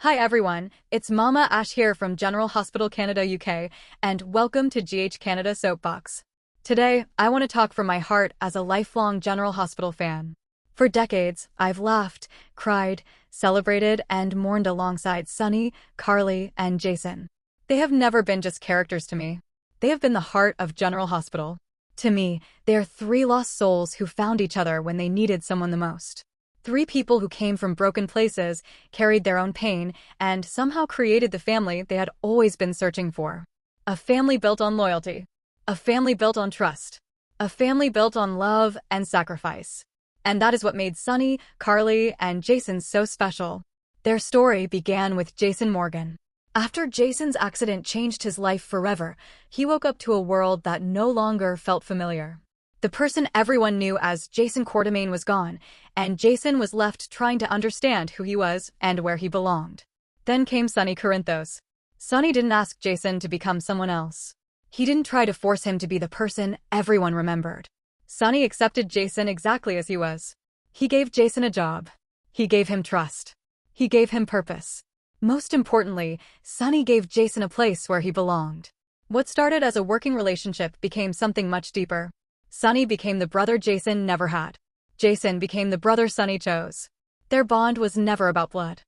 Hi everyone, it's Mama Ash here from General Hospital Canada UK, and welcome to GH Canada Soapbox. Today, I want to talk from my heart as a lifelong General Hospital fan. For decades, I've laughed, cried, celebrated, and mourned alongside Sonny, Carly, and Jason. They have never been just characters to me. They have been the heart of General Hospital. To me, they are three lost souls who found each other when they needed someone the most. Three people who came from broken places, carried their own pain, and somehow created the family they had always been searching for. A family built on loyalty. A family built on trust. A family built on love and sacrifice. And that is what made Sonny, Carly, and Jason so special. Their story began with Jason Morgan. After Jason's accident changed his life forever, he woke up to a world that no longer felt familiar. The person everyone knew as Jason Quartermain was gone, and Jason was left trying to understand who he was and where he belonged. Then came Sonny Corinthos. Sonny didn't ask Jason to become someone else. He didn't try to force him to be the person everyone remembered. Sonny accepted Jason exactly as he was. He gave Jason a job. He gave him trust. He gave him purpose. Most importantly, Sonny gave Jason a place where he belonged. What started as a working relationship became something much deeper. Sonny became the brother Jason never had. Jason became the brother Sonny chose. Their bond was never about blood.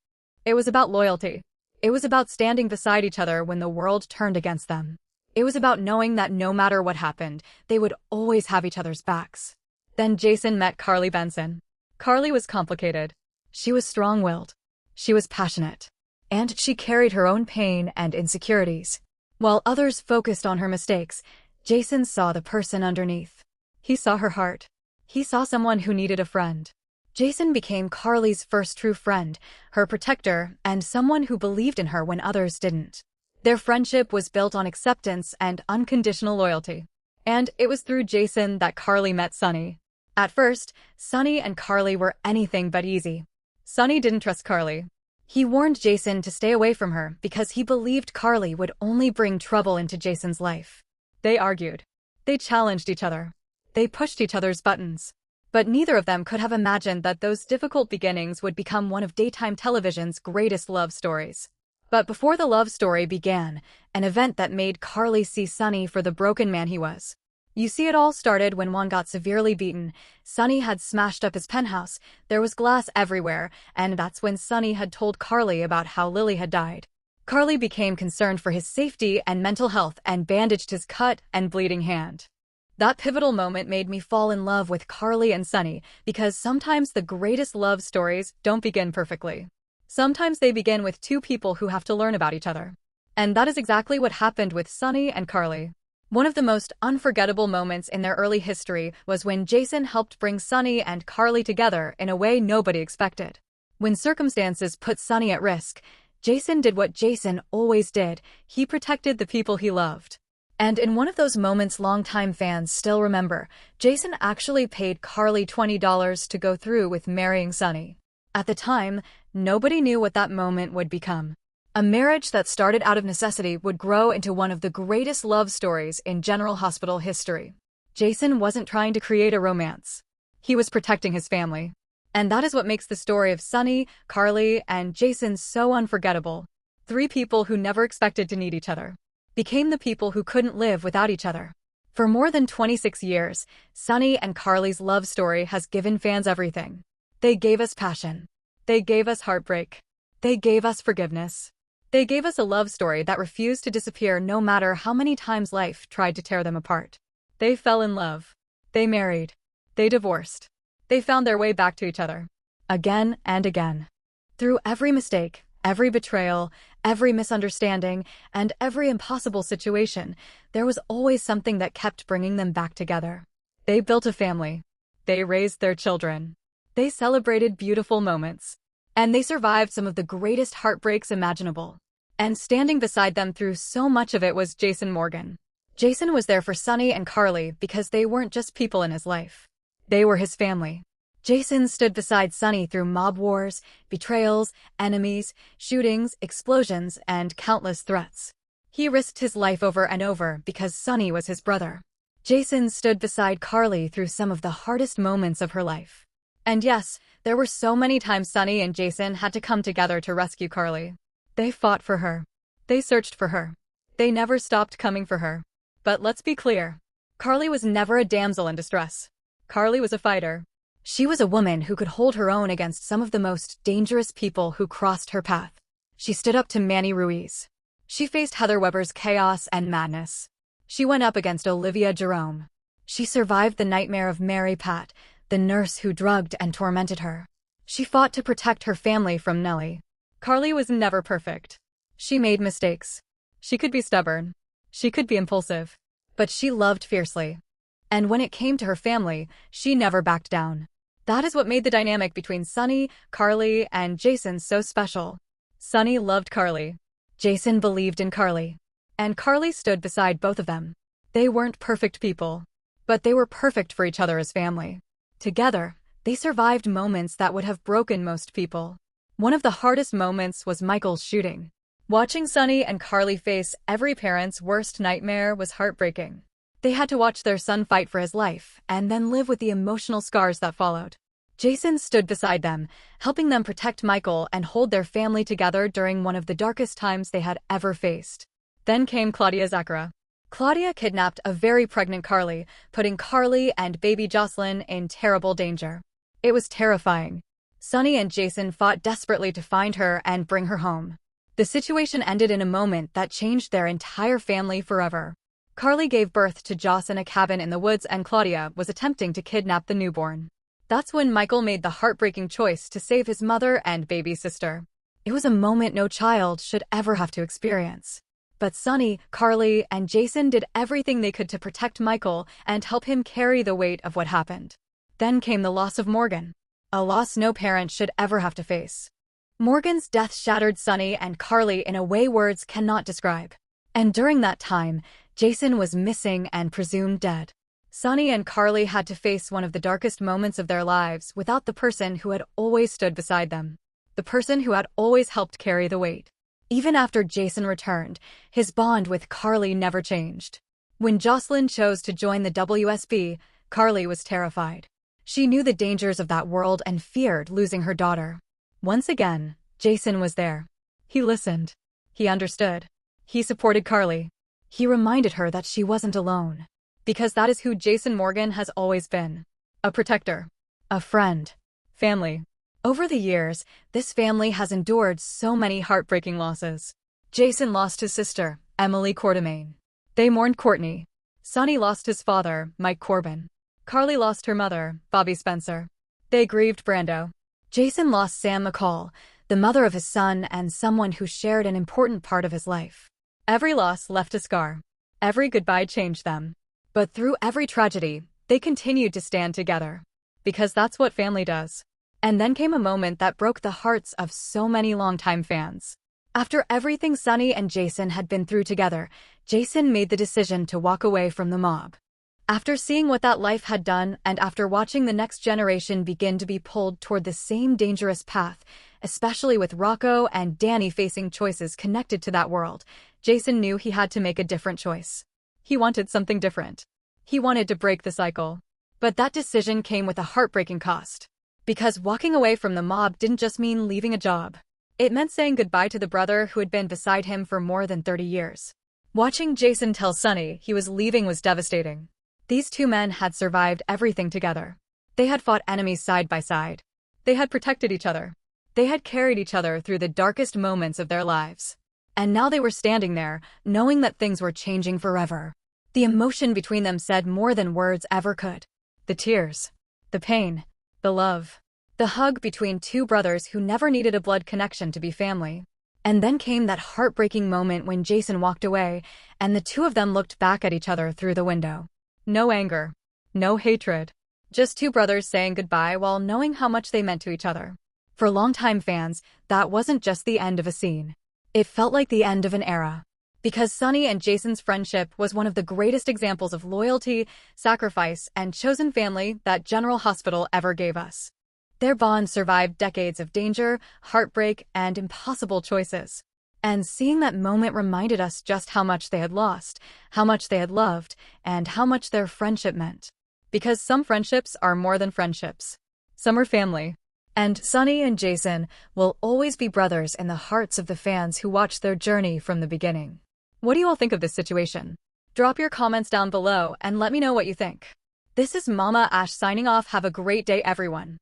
It was about loyalty. It was about standing beside each other when the world turned against them. It was about knowing that no matter what happened, they would always have each other's backs. Then Jason met Carly Benson. Carly was complicated. She was strong-willed. She was passionate. And she carried her own pain and insecurities. While others focused on her mistakes, Jason saw the person underneath. He saw her heart. He saw someone who needed a friend. Jason became Carly's first true friend, her protector, and someone who believed in her when others didn't. Their friendship was built on acceptance and unconditional loyalty. And it was through Jason that Carly met Sonny. At first, Sonny and Carly were anything but easy. Sonny didn't trust Carly. He warned Jason to stay away from her because he believed Carly would only bring trouble into Jason's life. They argued. They challenged each other. They pushed each other's buttons. But neither of them could have imagined that those difficult beginnings would become one of daytime television's greatest love stories. But before the love story began, an event that made Carly see Sonny for the broken man he was. You see, it all started when Juan got severely beaten. Sonny had smashed up his penthouse, there was glass everywhere, and that's when Sonny had told Carly about how Lily had died. Carly became concerned for his safety and mental health and bandaged his cut and bleeding hand. That pivotal moment made me fall in love with Carly and Sonny because sometimes the greatest love stories don't begin perfectly. Sometimes they begin with two people who have to learn about each other. And that is exactly what happened with Sonny and Carly. One of the most unforgettable moments in their early history was when Jason helped bring Sonny and Carly together in a way nobody expected. When circumstances put Sonny at risk, Jason did what Jason always did. He protected the people he loved. And in one of those moments longtime fans still remember, Jason actually paid Carly $20 to go through with marrying Sonny. At the time, nobody knew what that moment would become. A marriage that started out of necessity would grow into one of the greatest love stories in General Hospital history. Jason wasn't trying to create a romance. He was protecting his family. And that is what makes the story of Sonny, Carly, and Jason so unforgettable. Three people who never expected to need each other became the people who couldn't live without each other. For more than 26 years, Sonny and Carly's love story has given fans everything. They gave us passion. They gave us heartbreak. They gave us forgiveness. They gave us a love story that refused to disappear no matter how many times life tried to tear them apart. They fell in love. They married. They divorced. They found their way back to each other. Again and again. Through every mistake, every betrayal, every misunderstanding, and every impossible situation, there was always something that kept bringing them back together. They built a family. They raised their children. They celebrated beautiful moments. And they survived some of the greatest heartbreaks imaginable. And standing beside them through so much of it was Jason Morgan. Jason was there for Sonny and Carly because they weren't just people in his life. They were his family. Jason stood beside Sonny through mob wars, betrayals, enemies, shootings, explosions, and countless threats. He risked his life over and over because Sonny was his brother. Jason stood beside Carly through some of the hardest moments of her life. And yes, there were so many times Sonny and Jason had to come together to rescue Carly. They fought for her. They searched for her. They never stopped coming for her. But let's be clear. Carly was never a damsel in distress. Carly was a fighter. She was a woman who could hold her own against some of the most dangerous people who crossed her path. She stood up to Manny Ruiz. She faced Heather Weber's chaos and madness. She went up against Olivia Jerome. She survived the nightmare of Mary Pat, the nurse who drugged and tormented her. She fought to protect her family from Nellie. Carly was never perfect. She made mistakes. She could be stubborn. She could be impulsive. But she loved fiercely. And when it came to her family, she never backed down. That is what made the dynamic between Sonny, Carly, and Jason so special. Sonny loved Carly. Jason believed in Carly. And Carly stood beside both of them. They weren't perfect people. But they were perfect for each other as family. Together, they survived moments that would have broken most people. One of the hardest moments was Michael's shooting. Watching Sonny and Carly face every parent's worst nightmare was heartbreaking. They had to watch their son fight for his life and then live with the emotional scars that followed. Jason stood beside them, helping them protect Michael and hold their family together during one of the darkest times they had ever faced. Then came Claudia Zachara. Claudia kidnapped a very pregnant Carly, putting Carly and baby Jocelyn in terrible danger. It was terrifying. Sonny and Jason fought desperately to find her and bring her home. The situation ended in a moment that changed their entire family forever. Carly gave birth to Joss in a cabin in the woods and Claudia was attempting to kidnap the newborn. That's when Michael made the heartbreaking choice to save his mother and baby sister. It was a moment no child should ever have to experience. But Sonny, Carly, and Jason did everything they could to protect Michael and help him carry the weight of what happened. Then came the loss of Morgan. A loss no parent should ever have to face. Morgan's death shattered Sonny and Carly in a way words cannot describe. And during that time, Jason was missing and presumed dead. Sonny and Carly had to face one of the darkest moments of their lives without the person who had always stood beside them. The person who had always helped carry the weight. Even after Jason returned, his bond with Carly never changed. When Jocelyn chose to join the WSB, Carly was terrified. She knew the dangers of that world and feared losing her daughter. Once again, Jason was there. He listened. He understood. He supported Carly. He reminded her that she wasn't alone. Because that is who Jason Morgan has always been. A protector. A friend. Family. Over the years, this family has endured so many heartbreaking losses. Jason lost his sister, Emily Quartermain. They mourned Courtney. Sonny lost his father, Mike Corbin. Carly lost her mother, Bobby Spencer. They grieved Brando. Jason lost Sam McCall, the mother of his son and someone who shared an important part of his life. Every loss left a scar. Every goodbye changed them. But through every tragedy, they continued to stand together. Because that's what family does. And then came a moment that broke the hearts of so many longtime fans. After everything Sonny and Jason had been through together, Jason made the decision to walk away from the mob. After seeing what that life had done and after watching the next generation begin to be pulled toward the same dangerous path, especially with Rocco and Danny facing choices connected to that world, Jason knew he had to make a different choice. He wanted something different. He wanted to break the cycle. But that decision came with a heartbreaking cost. Because walking away from the mob didn't just mean leaving a job. It meant saying goodbye to the brother who had been beside him for more than 30 years. Watching Jason tell Sonny he was leaving was devastating. These two men had survived everything together. They had fought enemies side by side. They had protected each other. They had carried each other through the darkest moments of their lives. And now they were standing there, knowing that things were changing forever. The emotion between them said more than words ever could. The tears. The pain. The love. The hug between two brothers who never needed a blood connection to be family. And then came that heartbreaking moment when Jason walked away, and the two of them looked back at each other through the window. No anger. No hatred. Just two brothers saying goodbye while knowing how much they meant to each other. For longtime fans, that wasn't just the end of a scene. It felt like the end of an era. Because Sonny and Jason's friendship was one of the greatest examples of loyalty, sacrifice, and chosen family that General Hospital ever gave us. Their bond survived decades of danger, heartbreak, and impossible choices. And seeing that moment reminded us just how much they had lost, how much they had loved, and how much their friendship meant. Because some friendships are more than friendships. Some are family. And Sonny and Jason will always be brothers in the hearts of the fans who watch their journey from the beginning. What do you all think of this situation? Drop your comments down below and let me know what you think. This is Mama Ash signing off. Have a great day, everyone.